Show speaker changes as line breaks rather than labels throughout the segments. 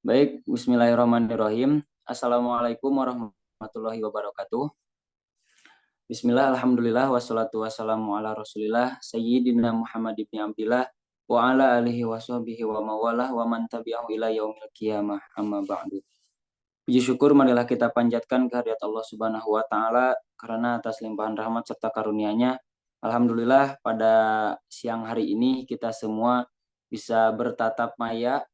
Baik, bismillahirrahmanirrahim. Assalamualaikum warahmatullahi wabarakatuh. Bismillah, alhamdulillah, wassalatu wassalamu ala rasulillah, sayyidina Muhammad ibn Abdillah, wa ala alihi wa sahbihi wa mawalah, wa man tabi'ahu ila yaumil qiyamah, amma ba'du. Puji syukur marilah kita panjatkan kehadirat Allah Subhanahu wa Ta'ala karena atas limpahan rahmat serta karunia-Nya. Alhamdulillah pada siang hari ini kita semua bisa bertatap maya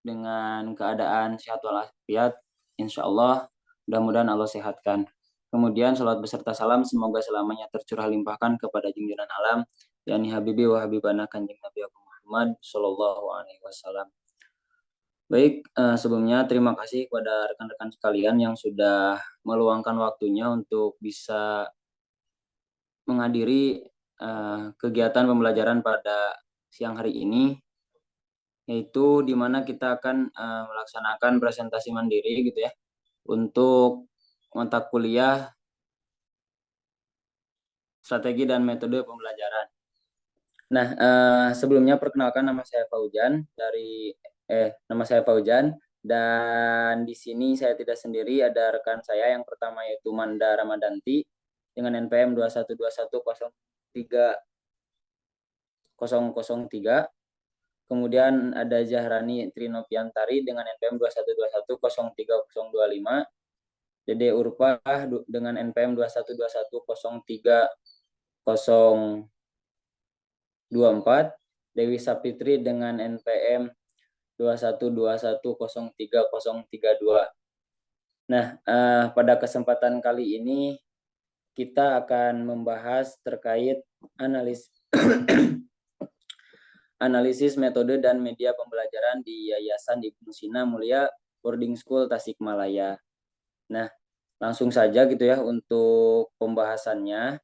dengan keadaan sehat walafiat, insya Allah, mudah-mudahan Allah sehatkan. Kemudian salat beserta salam semoga selamanya tercurah limpahkan kepada junjungan alam, yakni Habibi wa Habibana Kanjeng Nabi Muhammad Sallallahu Alaihi Wasallam. Baik, sebelumnya terima kasih kepada rekan-rekan sekalian yang sudah meluangkan waktunya untuk bisa menghadiri kegiatan pembelajaran pada siang hari ini, yaitu di mana kita akan melaksanakan presentasi mandiri gitu ya untuk mata kuliah strategi dan metode pembelajaran. Nah, sebelumnya perkenalkan nama saya Fauzan dan di sini saya tidak sendiri, ada rekan saya yang pertama yaitu Manda Ramadanti dengan NPM 2121003. Kemudian ada Zahrani Trinopiantari dengan NPM 212103025, Dede Urpa dengan NPM 212103024, Dewi Sapitri dengan NPM 212103032. Nah, pada kesempatan kali ini kita akan membahas terkait analisis metode dan media pembelajaran di Yayasan Ibnu Sina Mulia Boarding School Tasikmalaya. Nah, langsung saja gitu ya untuk pembahasannya.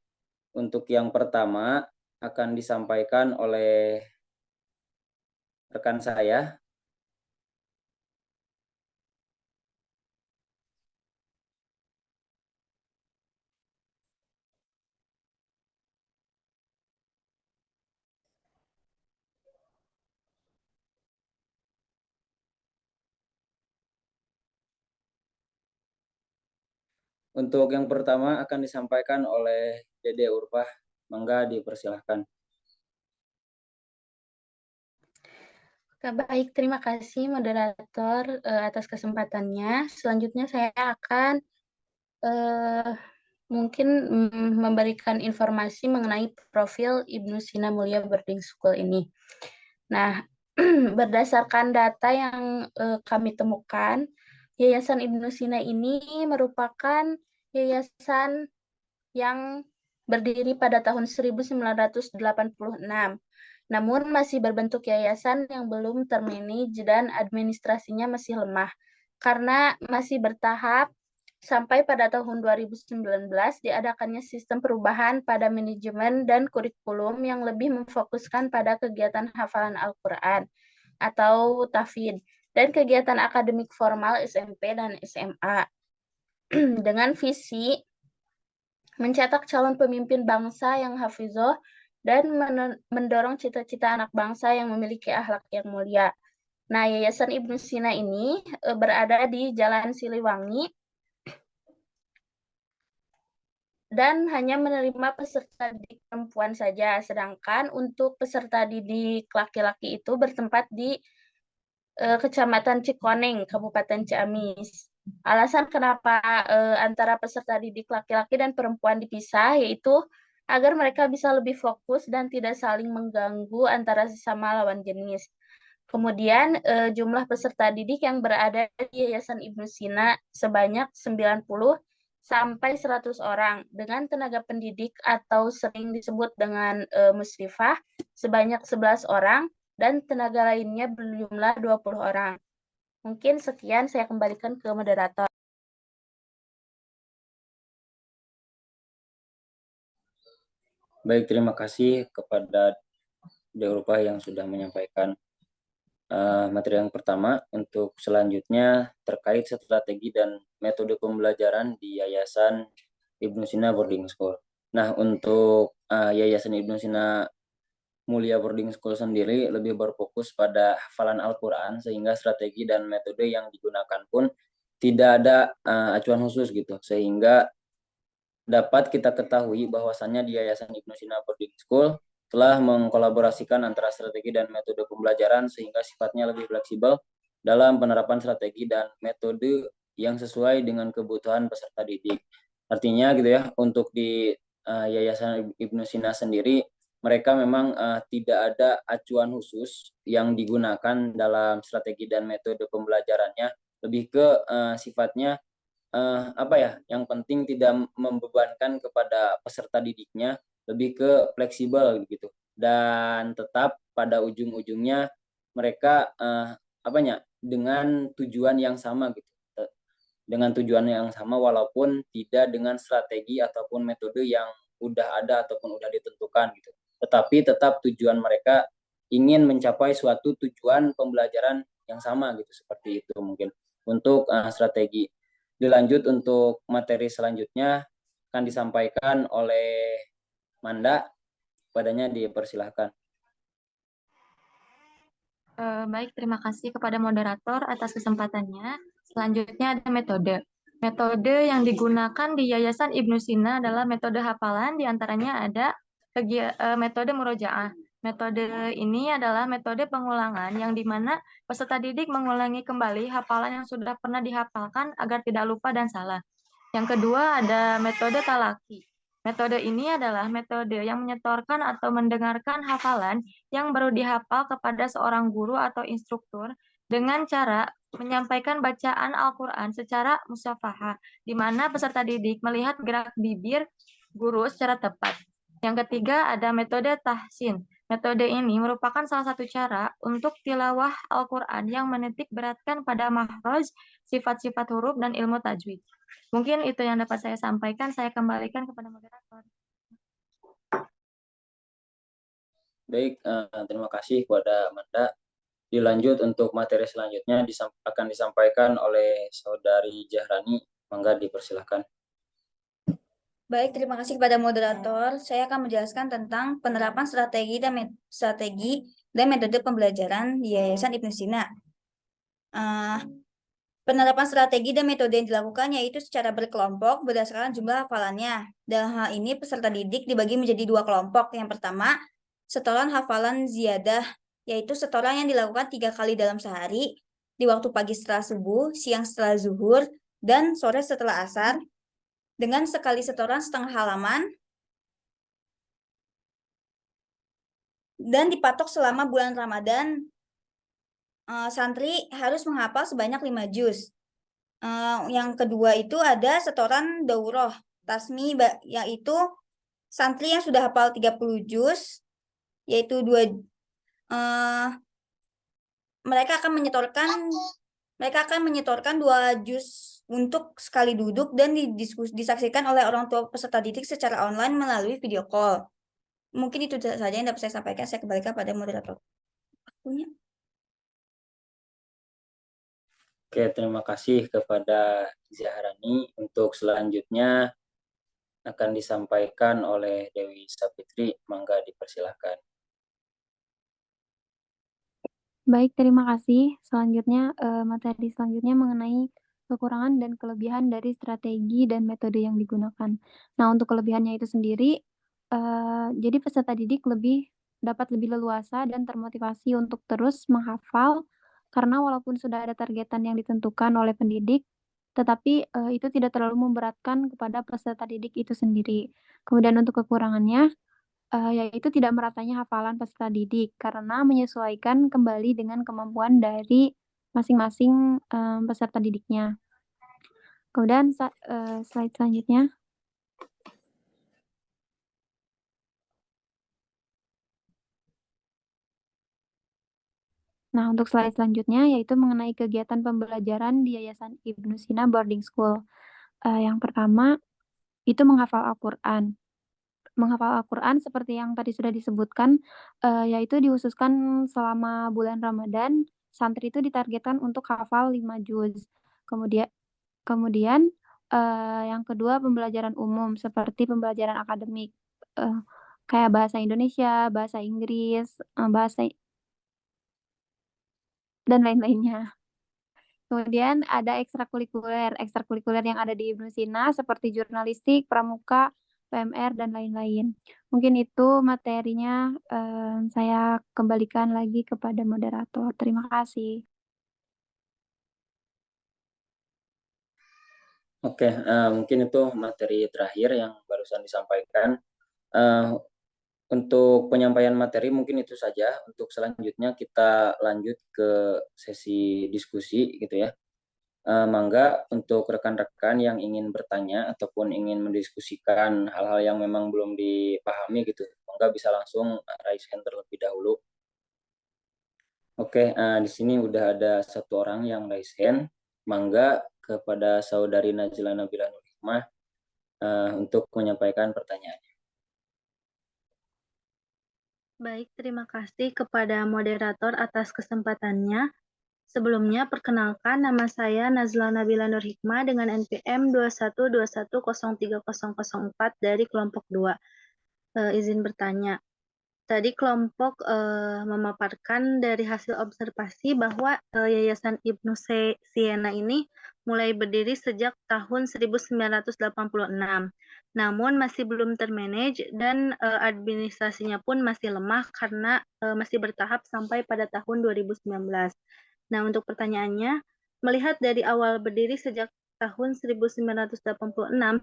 Untuk yang pertama akan disampaikan oleh rekan saya. Untuk yang pertama akan disampaikan oleh Dede Urpah. Mangga dipersilahkan.
Baik, terima kasih moderator atas kesempatannya. Selanjutnya saya akan mungkin memberikan informasi mengenai profil Ibnu Sina Mulia Boarding School ini. Nah, berdasarkan data yang kami temukan, Yayasan Ibnu Sina ini merupakan yayasan yang berdiri pada tahun 1986. Namun masih berbentuk yayasan yang belum termanage dan administrasinya masih lemah karena masih bertahap sampai pada tahun 2019 diadakannya sistem perubahan pada manajemen dan kurikulum yang lebih memfokuskan pada kegiatan hafalan Al-Quran atau tahfidz dan kegiatan akademik formal SMP dan SMA dengan visi mencetak calon pemimpin bangsa yang hafizoh dan mendorong cita-cita anak bangsa yang memiliki akhlak yang mulia. Nah, Yayasan Ibnu Sina ini berada di Jalan Siliwangi dan hanya menerima peserta didik perempuan saja, sedangkan untuk peserta didik laki-laki itu bertempat di Kecamatan Cikoneng, Kabupaten Ciamis. Alasan kenapa antara peserta didik laki-laki dan perempuan dipisah yaitu agar mereka bisa lebih fokus dan tidak saling mengganggu antara sesama lawan jenis. Kemudian jumlah peserta didik yang berada di Yayasan Ibnu Sina sebanyak 90 sampai 100 orang dengan tenaga pendidik atau sering disebut dengan musyrifah sebanyak 11 orang dan tenaga lainnya berjumlah 20 orang. Mungkin sekian, saya kembalikan ke moderator.
Baik, terima kasih kepada Deurpa yang sudah menyampaikan materi yang pertama. Untuk selanjutnya terkait strategi dan metode pembelajaran di Yayasan Ibnu Sina Boarding School. Nah, untuk Yayasan Ibnu Sina Mulia Boarding School sendiri lebih berfokus pada hafalan Al-Quran, sehingga strategi dan metode yang digunakan pun tidak ada acuan khusus gitu, sehingga dapat kita ketahui bahwasannya di Yayasan Ibnu Sina Boarding School telah mengkolaborasikan antara strategi dan metode pembelajaran sehingga sifatnya lebih fleksibel dalam penerapan strategi dan metode yang sesuai dengan kebutuhan peserta didik. Artinya gitu ya, untuk di Yayasan Ibnu Sina sendiri mereka memang tidak ada acuan khusus yang digunakan dalam strategi dan metode pembelajarannya, lebih ke sifatnya apa ya, yang penting tidak membebankan kepada peserta didiknya, lebih ke fleksibel gitu. Dan tetap pada ujung-ujungnya mereka apanya, dengan tujuan yang sama gitu. Dengan tujuan yang sama walaupun tidak dengan strategi ataupun metode yang udah ada ataupun udah ditentukan gitu. Tetapi tetap tujuan mereka ingin mencapai suatu tujuan pembelajaran yang sama gitu, seperti itu mungkin untuk strategi. Dilanjut untuk materi selanjutnya akan disampaikan oleh Manda, padanya dipersilahkan.
Baik, terima kasih kepada moderator atas kesempatannya. Selanjutnya ada metode. Metode yang digunakan di Yayasan Ibnu Sina adalah metode hafalan, diantaranya ada metode murojaah. Metode ini adalah metode pengulangan yang dimana peserta didik mengulangi kembali hafalan yang sudah pernah dihafalkan agar tidak lupa dan salah. Yang kedua ada metode talaki. Metode ini adalah metode yang menyetorkan atau mendengarkan hafalan yang baru dihafal kepada seorang guru atau instruktur dengan cara menyampaikan bacaan Al-Quran secara musyafahah, di mana peserta didik melihat gerak bibir guru secara tepat. Yang ketiga ada metode tahsin. Metode ini merupakan salah satu cara untuk tilawah Al-Quran yang menitik beratkan pada mahraj, sifat-sifat huruf, dan ilmu tajwid. Mungkin itu yang dapat saya sampaikan. Saya kembalikan kepada moderator.
Baik, terima kasih kepada Amanda. Dilanjut untuk materi selanjutnya akan disampaikan oleh Saudari Jahrani. Mangga dipersilahkan.
Baik, terima kasih kepada moderator. Saya akan menjelaskan tentang penerapan strategi dan metode pembelajaran di Yayasan Ibnu Sina. Penerapan strategi dan metode yang dilakukan yaitu secara berkelompok berdasarkan jumlah hafalannya. Dalam hal ini peserta didik dibagi menjadi 2 kelompok. Yang pertama, setoran hafalan ziyadah, yaitu setoran yang dilakukan 3 kali dalam sehari, di waktu pagi setelah subuh, siang setelah zuhur, dan sore setelah asar, dengan sekali setoran setengah halaman, dan dipatok selama bulan Ramadan. Santri harus menghafal sebanyak 5 juz. Yang kedua itu ada setoran daurah tasmi, yaitu santri yang sudah hafal 30 juz, yaitu mereka akan menyetorkan 2 juz untuk sekali duduk dan disaksikan oleh orang tua peserta didik secara online melalui video call. Mungkin itu saja yang dapat saya sampaikan. Saya kembalikan pada moderator.
Oke, terima kasih kepada Zahrani. Untuk selanjutnya akan disampaikan oleh Dewi Sapitri. Mangga dipersilahkan.
Baik, terima kasih. Selanjutnya, materi selanjutnya mengenai kekurangan dan kelebihan dari strategi dan metode yang digunakan. Nah, untuk kelebihannya itu sendiri, jadi peserta didik dapat lebih leluasa dan termotivasi untuk terus menghafal, karena walaupun sudah ada targetan yang ditentukan oleh pendidik, tetapi itu tidak terlalu memberatkan kepada peserta didik itu sendiri. Kemudian untuk kekurangannya, yaitu tidak meratanya hafalan peserta didik karena menyesuaikan kembali dengan kemampuan dari masing-masing peserta didiknya. Kemudian slide selanjutnya. Nah, untuk slide selanjutnya yaitu mengenai kegiatan pembelajaran di Yayasan Ibnu Sina Boarding School. Yang pertama itu menghafal Al-Quran. Menghafal Al-Quran seperti yang tadi sudah disebutkan, yaitu dihususkan selama bulan Ramadan, santri itu ditargetkan untuk hafal 5 juz. Kemudian yang kedua pembelajaran umum seperti pembelajaran akademik. kayak bahasa Indonesia, bahasa Inggris, bahasa dan lain-lainnya. Kemudian ada ekstrakurikuler yang ada di Ibnu Sina seperti jurnalistik, pramuka, PMR, dan lain-lain. Mungkin itu materinya, saya kembalikan lagi kepada moderator. Terima kasih.
Oke, mungkin itu materi terakhir yang barusan disampaikan. Untuk penyampaian materi mungkin itu saja. Untuk selanjutnya kita lanjut ke sesi diskusi gitu ya. Mangga untuk rekan-rekan yang ingin bertanya ataupun ingin mendiskusikan hal-hal yang memang belum dipahami gitu, mangga bisa langsung raise hand terlebih dahulu. Oke, di sini udah ada satu orang yang raise hand. Mangga kepada saudari Najla Nabila Nur Hikmah untuk menyampaikan pertanyaannya.
Baik, terima kasih kepada moderator atas kesempatannya. Sebelumnya, perkenalkan nama saya Nazla Nabila Nur Hikmah dengan NPM 2121030004 dari kelompok 2. Izin bertanya. Tadi kelompok memaparkan dari hasil observasi bahwa Yayasan Ibnu Sina ini mulai berdiri sejak tahun 1986. Namun masih belum termanage dan administrasinya pun masih lemah karena masih bertahap sampai pada tahun 2019. Nah, untuk pertanyaannya, melihat dari awal berdiri sejak tahun 1986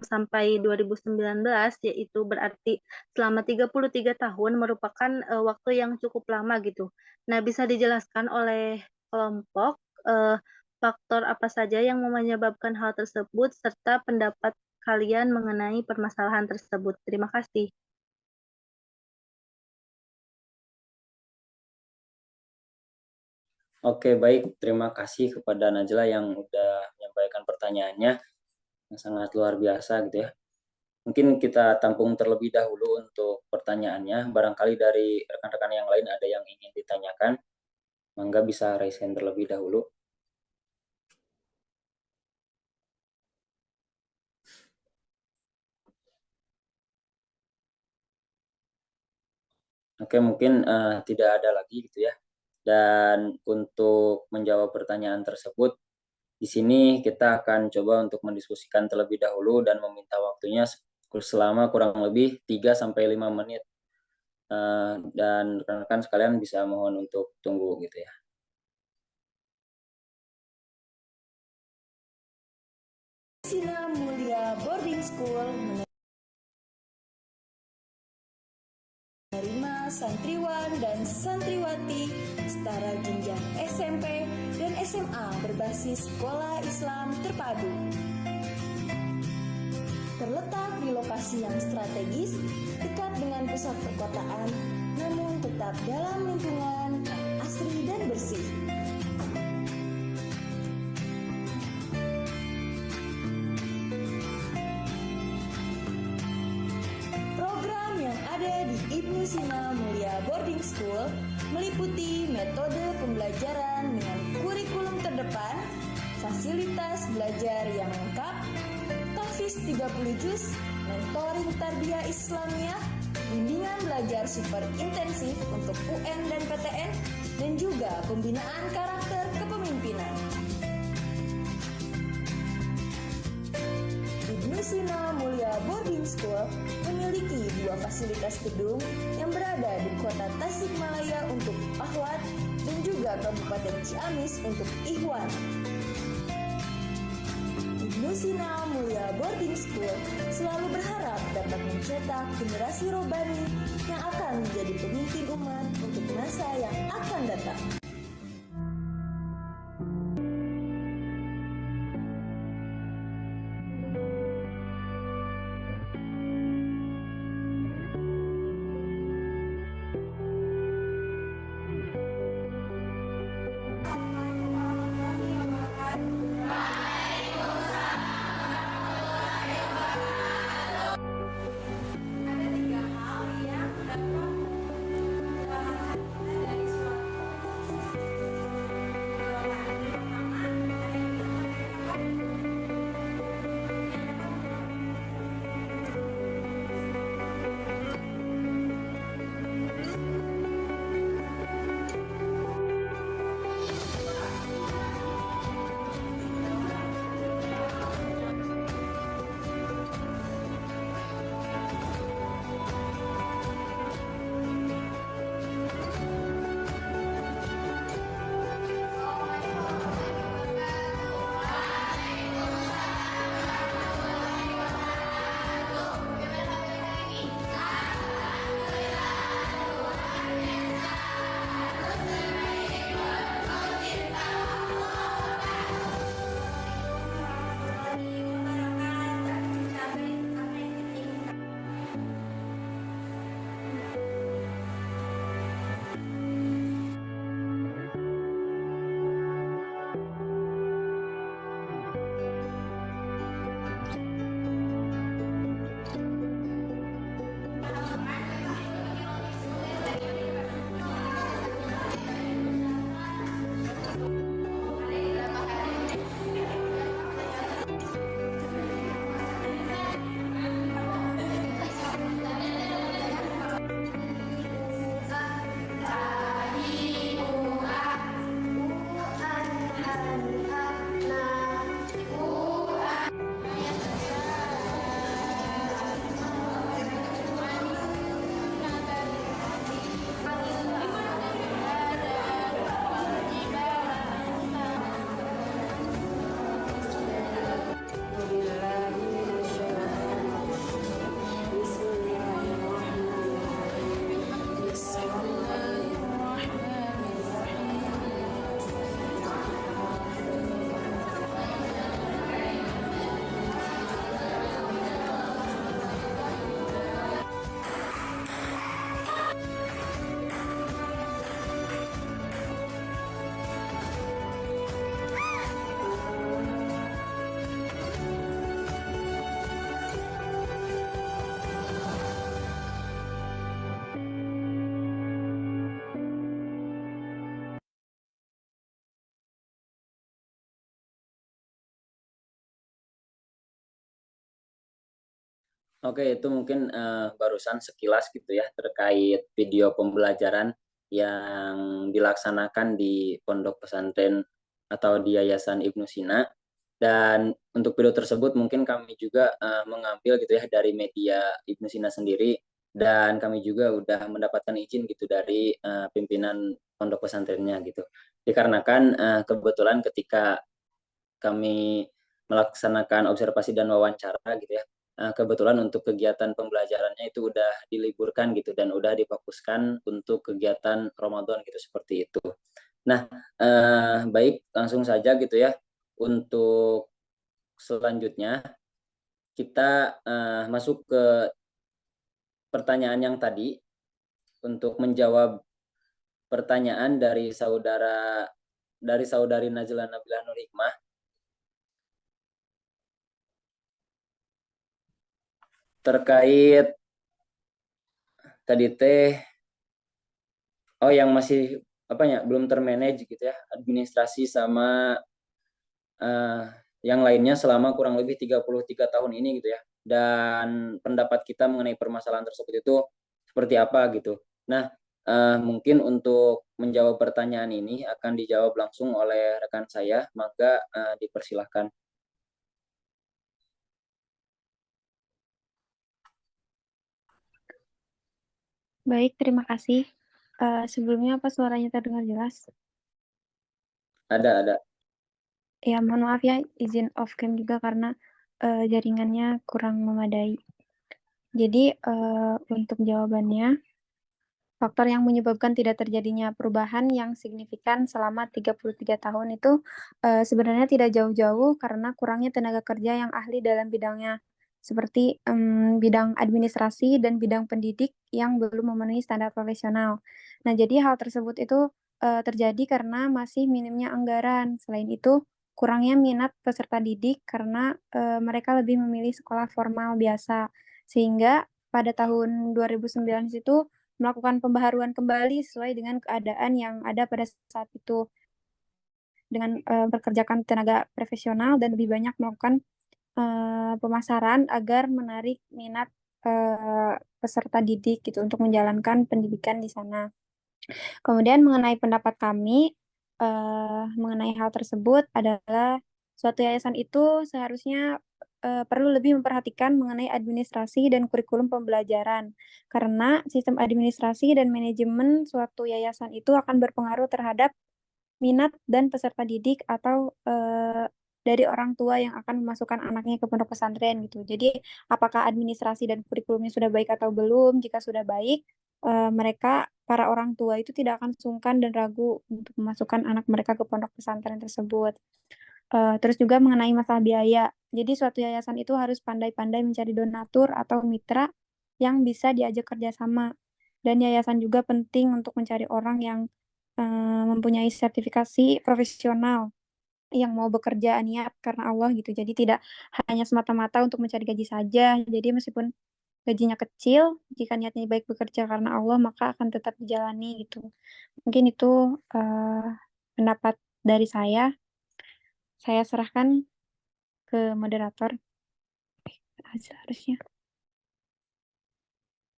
sampai 2019, yaitu berarti selama 33 tahun merupakan waktu yang cukup lama gitu. Nah, bisa dijelaskan oleh kelompok faktor apa saja yang menyebabkan hal tersebut serta pendapat kalian mengenai permasalahan tersebut. Terima kasih.
Oke, baik. Terima kasih kepada Najla yang udah menyampaikan pertanyaannya yang sangat luar biasa gitu ya. Mungkin kita tampung terlebih dahulu untuk pertanyaannya. Barangkali dari rekan-rekan yang lain ada yang ingin ditanyakan. Mangga bisa raise hand terlebih dahulu. Oke, mungkin tidak ada lagi gitu ya. Dan untuk menjawab pertanyaan tersebut, di sini kita akan coba untuk mendiskusikan terlebih dahulu dan meminta waktunya selama kurang lebih 3-5 menit. Dan rekan-rekan sekalian bisa mohon untuk tunggu gitu ya.
Sina Mulia Boarding School menerima santriwan dan santriwati setara jenjang SMP dan SMA berbasis sekolah Islam terpadu. Terletak di lokasi yang strategis, dekat dengan pusat perkotaan, namun tetap dalam lingkungan asri dan bersih. Program yang ada di Ibnu Sina Mulia Boarding School meliputi metode pembelajaran dengan kurikulum terdepan, fasilitas belajar yang lengkap, tahfiz 30 juz, mentoring tarbiyah Islamiyah, bimbingan belajar super intensif untuk UN dan PTN, dan juga pembinaan karakter kepemimpinan. Ibnu Sina Mulia Boarding School memiliki 2 fasilitas gedung yang berada di kota Tasikmalaya untuk Ahwat dan juga Kabupaten Ciamis untuk Ikhwan. Ibnu Sina Mulia Boarding School selalu berharap dapat mencetak generasi robani yang akan menjadi pemimpin umat untuk masa yang akan datang.
Oke, itu mungkin barusan sekilas gitu ya terkait video pembelajaran yang dilaksanakan di pondok pesantren atau di Yayasan Ibnu Sina. Dan untuk video tersebut mungkin kami juga mengambil gitu ya dari media Ibnu Sina sendiri, dan kami juga udah mendapatkan izin gitu dari pimpinan pondok pesantrennya gitu. Dikarenakan kebetulan ketika kami melaksanakan observasi dan wawancara gitu ya, kebetulan untuk kegiatan pembelajarannya itu udah diliburkan gitu dan udah difokuskan untuk kegiatan Ramadan gitu, seperti itu. Nah, baik, langsung saja gitu ya. Untuk selanjutnya kita masuk ke pertanyaan yang tadi untuk menjawab pertanyaan dari saudari Najla Nabilah Nur Hikmah terkait tadi teh yang masih belum termanage gitu ya, administrasi sama yang lainnya selama kurang lebih 33 tahun ini gitu ya. Dan pendapat kita mengenai permasalahan tersebut itu seperti apa gitu. Nah, mungkin untuk menjawab pertanyaan ini akan dijawab langsung oleh rekan saya, maka dipersilahkan.
Baik, terima kasih. Sebelumnya apa suaranya terdengar jelas?
Ada.
Ya, mohon maaf ya, izin off cam juga karena jaringannya kurang memadai. Jadi, untuk jawabannya, faktor yang menyebabkan tidak terjadinya perubahan yang signifikan selama 33 tahun itu sebenarnya tidak jauh-jauh karena kurangnya tenaga kerja yang ahli dalam bidangnya, seperti bidang administrasi dan bidang pendidik yang belum memenuhi standar profesional. Nah, jadi hal tersebut itu terjadi karena masih minimnya anggaran. Selain itu, kurangnya minat peserta didik karena mereka lebih memilih sekolah formal biasa. Sehingga pada tahun 2009 itu melakukan pembaharuan kembali sesuai dengan keadaan yang ada pada saat itu. Dengan mempekerjakan tenaga profesional dan lebih banyak melakukan pemasaran agar menarik minat peserta didik gitu untuk menjalankan pendidikan di sana. Kemudian mengenai pendapat kami mengenai hal tersebut adalah suatu yayasan itu seharusnya perlu lebih memperhatikan mengenai administrasi dan kurikulum pembelajaran, karena sistem administrasi dan manajemen suatu yayasan itu akan berpengaruh terhadap minat dan peserta didik atau dari orang tua yang akan memasukkan anaknya ke pondok pesantren gitu. Jadi apakah administrasi dan kurikulumnya sudah baik atau belum? Jika sudah baik, para orang tua itu tidak akan sungkan dan ragu untuk memasukkan anak mereka ke pondok pesantren tersebut. Terus juga mengenai masalah biaya. Jadi suatu yayasan itu harus pandai-pandai mencari donatur atau mitra yang bisa diajak kerjasama. Dan yayasan juga penting untuk mencari orang yang mempunyai sertifikasi profesional yang mau bekerja niat karena Allah gitu. Jadi tidak hanya semata-mata untuk mencari gaji saja. Jadi meskipun gajinya kecil, jika niatnya baik bekerja karena Allah, maka akan tetap dijalani gitu. Mungkin itu pendapat dari saya. Saya serahkan ke moderator. Harusnya.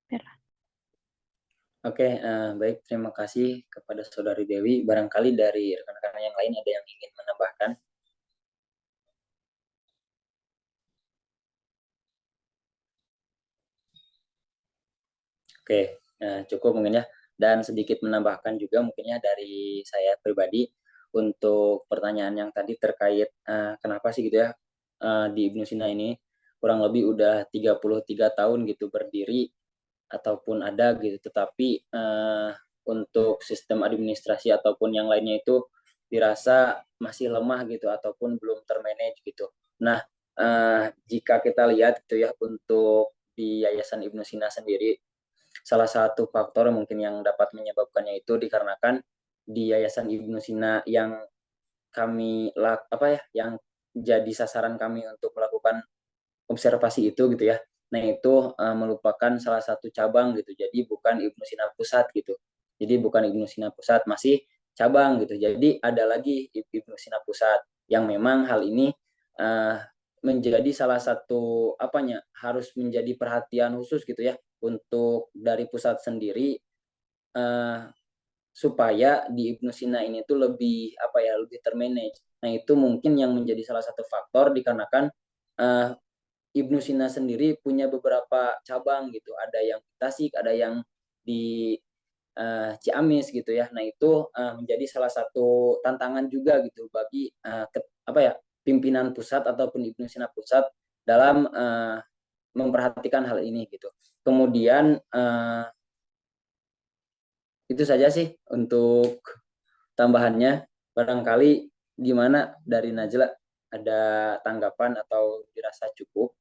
Biarlah.
Oke, baik, terima kasih kepada Saudari Dewi. Barangkali dari rekan-rekan yang lain ada yang ingin menambahkan. Oke, cukup mungkin ya. Dan sedikit menambahkan juga mungkinnya dari saya pribadi untuk pertanyaan yang tadi terkait kenapa sih gitu ya di Ibnu Sina ini kurang lebih udah 33 tahun gitu berdiri ataupun ada gitu, tetapi untuk sistem administrasi ataupun yang lainnya itu dirasa masih lemah gitu ataupun belum termanage gitu. Nah, jika kita lihat gitu ya untuk di Yayasan Ibnu Sina sendiri, salah satu faktor mungkin yang dapat menyebabkannya itu dikarenakan di Yayasan Ibnu Sina yang yang jadi sasaran kami untuk melakukan observasi itu gitu ya. Nah, itu merupakan salah satu cabang gitu. Jadi bukan Ibnu Sina Pusat gitu. Jadi bukan Ibnu Sina Pusat, masih cabang gitu. Jadi ada lagi Ibnu Sina Pusat yang memang hal ini menjadi salah satu harus menjadi perhatian khusus gitu ya untuk dari pusat sendiri, supaya di Ibnu Sina ini tuh lebih lebih termanage. Nah, itu mungkin yang menjadi salah satu faktor dikarenakan Ibnu Sina sendiri punya beberapa cabang gitu. Ada yang di Tasik, ada yang di Ciamis gitu ya. Nah, itu menjadi salah satu tantangan juga gitu bagi pimpinan pusat ataupun Ibnu Sina pusat dalam memperhatikan hal ini gitu. Kemudian itu saja sih untuk tambahannya. Barangkali gimana dari Najla, ada tanggapan atau dirasa cukup?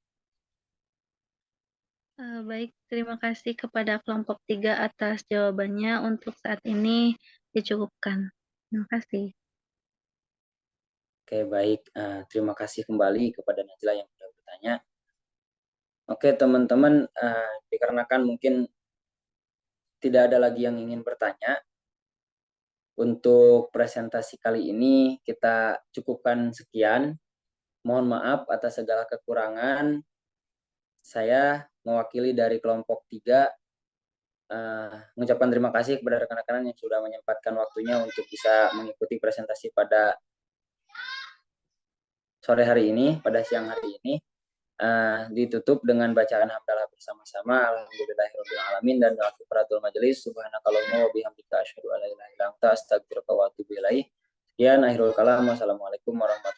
Baik, terima kasih kepada kelompok 3 atas jawabannya. Untuk saat ini dicukupkan. Terima kasih.
Oke, baik. Terima kasih kembali kepada Najla yang sudah bertanya. Oke, teman-teman, dikarenakan mungkin tidak ada lagi yang ingin bertanya, untuk presentasi kali ini kita cukupkan sekian. Mohon maaf atas segala kekurangan. Saya mewakili dari kelompok 3 mengucapkan terima kasih kepada rekan-rekan yang sudah menyempatkan waktunya untuk bisa mengikuti presentasi pada sore hari ini, pada siang hari ini. Ditutup dengan bacaan hamdalah bersama-sama. Alhamdulillahirabbil alamin dan kafaratul majelis. Subhanakallahumma wa bihamdika asyhadu an la ilaha illa anta astaghfiruka wa atubu ilaik. Sekian akhirul kalam. Wassalamualaikum warahmatullahi wabarakatuh.